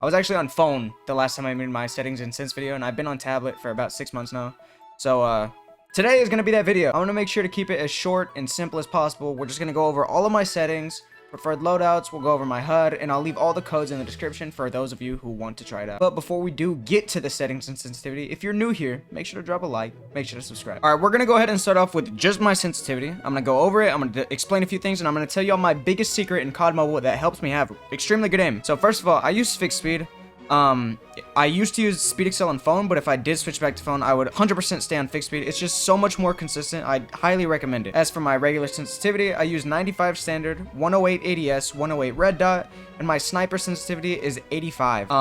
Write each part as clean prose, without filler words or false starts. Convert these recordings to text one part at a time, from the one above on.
I was actually on phone the last time I made my settings in SENS video, and I've been on tablet for about 6 months now. So, today is going to be that video. I want to make sure to keep it as short and simple as possible. We're just going to go over all of my settings, preferred loadouts, we'll go over my HUD, and I'll leave all the codes in the description for those of you who want to try it out. But before we do get to the settings and sensitivity, if you're new here, make sure to drop a like, make sure to subscribe. Alright, we're going to go ahead and start off with just my sensitivity. I'm going to go over it, I'm going to explain a few things, and I'm going to tell y'all my biggest secret in COD Mobile that helps me have extremely good aim. So first of all, I use fixed speed. I used to use Speed Excel on phone, but if I did switch back to phone, I would 100% stay on fixed speed. It's just so much more consistent. I highly recommend it. As for my regular sensitivity, I use 95 standard, 108 ADS, 108 red dot, and my sniper sensitivity is 85.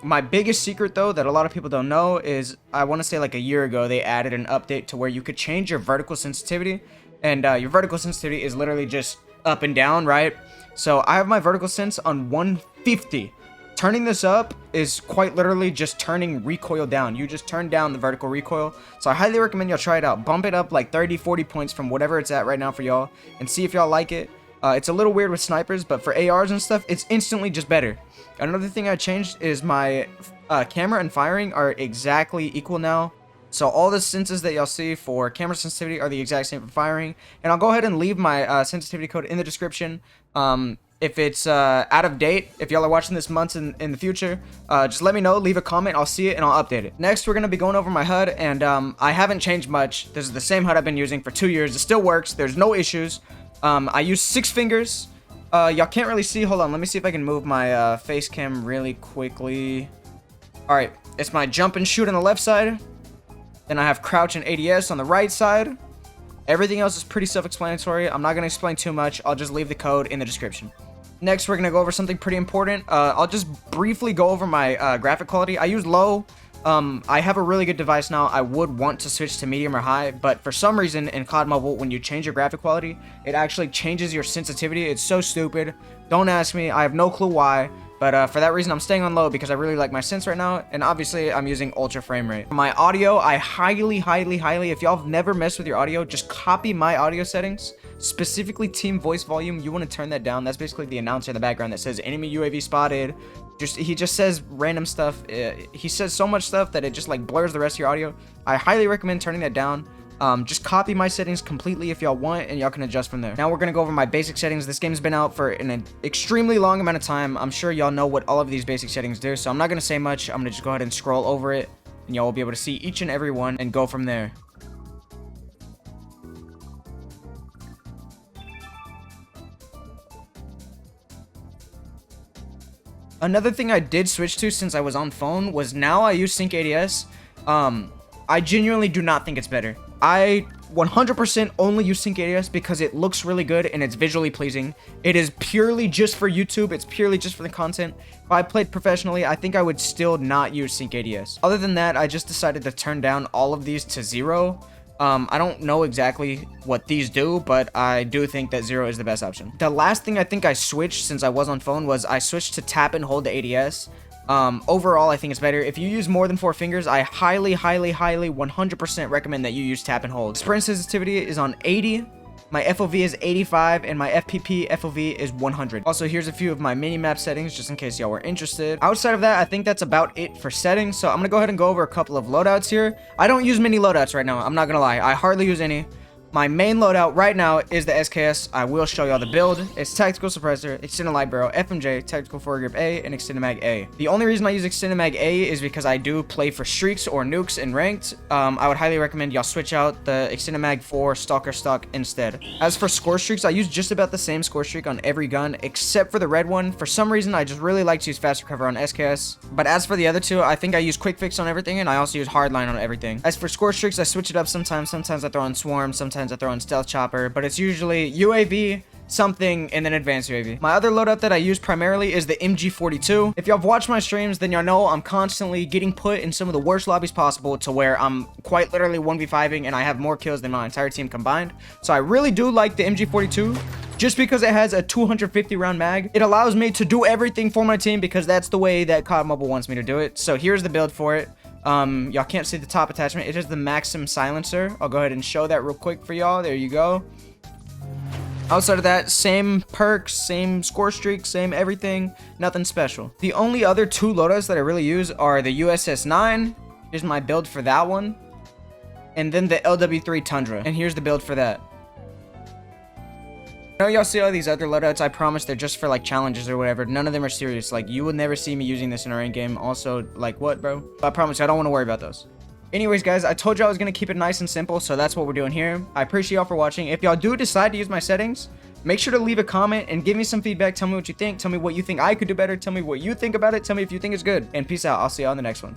My biggest secret though that a lot of people don't know is I want to say like a year ago they added an update to where you could change your vertical sensitivity, and your vertical sensitivity is literally just up and down, right? So I have my vertical sense on 150. Turning this up is quite literally just turning recoil down. You just turn down the vertical recoil. So I highly recommend y'all try it out. Bump it up like 30, 40 points from whatever it's at right now for y'all and see if y'all like it. It's a little weird with snipers, but for ARs and stuff, it's instantly just better. Another thing I changed is my camera and firing are exactly equal now. So all the senses that y'all see for camera sensitivity are the exact same for firing. And I'll go ahead and leave my sensitivity code in the description. If it's out of date, if y'all are watching this months in the future, just let me know, leave a comment, I'll see it and I'll update it. Next, we're going to be going over my HUD, and I haven't changed much. This is the same HUD I've been using for 2 years. It still works. There's no issues. I use 6 fingers. Y'all can't really see. Hold on. Let me see if I can move my face cam really quickly. All right. It's my jump and shoot on the left side. Then I have crouch and ADS on the right side. Everything else is pretty self-explanatory. I'm not going to explain too much. I'll just leave the code in the description. Next, we're going to go over something pretty important. I'll just briefly go over my graphic quality. I use low. I have a really good device now. I would want to switch to medium or high, but for some reason in COD Mobile, when you change your graphic quality, it actually changes your sensitivity. It's so stupid. Don't ask me. I have no clue why. But for that reason, I'm staying on low because I really like my sense right now. And obviously, I'm using ultra frame rate. For my audio, I highly, if y'all have never messed with your audio, just copy my audio settings. Specifically, team voice volume. You want to turn that down. That's basically the announcer in the background that says enemy UAV spotted. He just says random stuff. He says so much stuff that it just like blurs the rest of your audio. I highly recommend turning that down. Just copy my settings completely if y'all want, and y'all can adjust from there. Now we're gonna go over my basic settings. This game's been out for an extremely long amount of time. I'm sure y'all know what all of these basic settings do, so I'm not gonna say much. I'm gonna just go ahead and scroll over it, and y'all will be able to see each and every one and go from there. Another thing I did switch to since I was on phone was now I use Sync ADS. I genuinely do not think it's better. I 100% only use Sync ADS because it looks really good and it's visually pleasing. It is purely just for YouTube. It's purely just for the content. If I played professionally, I think I would still not use Sync ADS. Other than that, I just decided to turn down all of these to 0. I don't know exactly what these do, but I do think that 0 is the best option. The last thing I think I switched since I was on phone was I switched to tap and hold the ADS. Overall, I think it's better. If you use more than 4 fingers, I highly 100% recommend that you use tap and hold. Sprint sensitivity is on 80. My FOV is 85, and my FPP FOV is 100. Also, here's a few of my mini-map settings, just in case y'all were interested. Outside of that, I think that's about it for settings, so I'm gonna go ahead and go over a couple of loadouts here. I don't use many loadouts right now, I'm not gonna lie. I hardly use any. My main loadout right now is the SKS. I will show y'all the build. It's Tactical Suppressor, Extended Light Barrel, FMJ, Tactical Foregrip A, and Extended Mag A. The only reason I use Extended Mag A is because I do play for streaks or nukes in ranked. I would highly recommend y'all switch out the Extended Mag for Stalker Stock instead. As for score streaks, I use just about the same score streak on every gun except for the red one. For some reason, I just really like to use Fast Recover on SKS. But as for the other two, I think I use Quick Fix on everything, and I also use Hardline on everything. As for score streaks, I switch it up sometimes. Sometimes I throw on Swarm, sometimes I throw on Stealth Chopper, but it's usually UAV, something, and then advanced UAV. My other loadout that I use primarily is the MG42. If y'all have watched my streams, then y'all know I'm constantly getting put in some of the worst lobbies possible to where I'm quite literally 1v5ing and I have more kills than my entire team combined. So I really do like the MG42 just because it has a 250 round mag. It allows me to do everything for my team because that's the way that COD Mobile wants me to do it. So here's the build for it. Y'all can't see the top attachment. It is the Maxim silencer. I'll go ahead and show that real quick for y'all. There you go. Outside of that, same perks, same score streak, same everything, nothing special. The only other 2 loadouts that I really use are the USS-9, here's my build for that one, and then the LW3 Tundra, and here's the build for that. I know y'all see all these other loadouts, I promise they're just for like challenges or whatever. None of them are serious. Like, you will never see me using this in our end game. Also, like, what, bro? I promise you, I don't want to worry about those. Anyways, guys, I told you I was going to keep it nice and simple, so that's what we're doing here. I appreciate y'all for watching. If y'all do decide to use my settings, make sure to leave a comment and give me some feedback. Tell me what you think. Tell me what you think I could do better. Tell me what you think about it. Tell me if you think it's good. And peace out. I'll see y'all on the next one.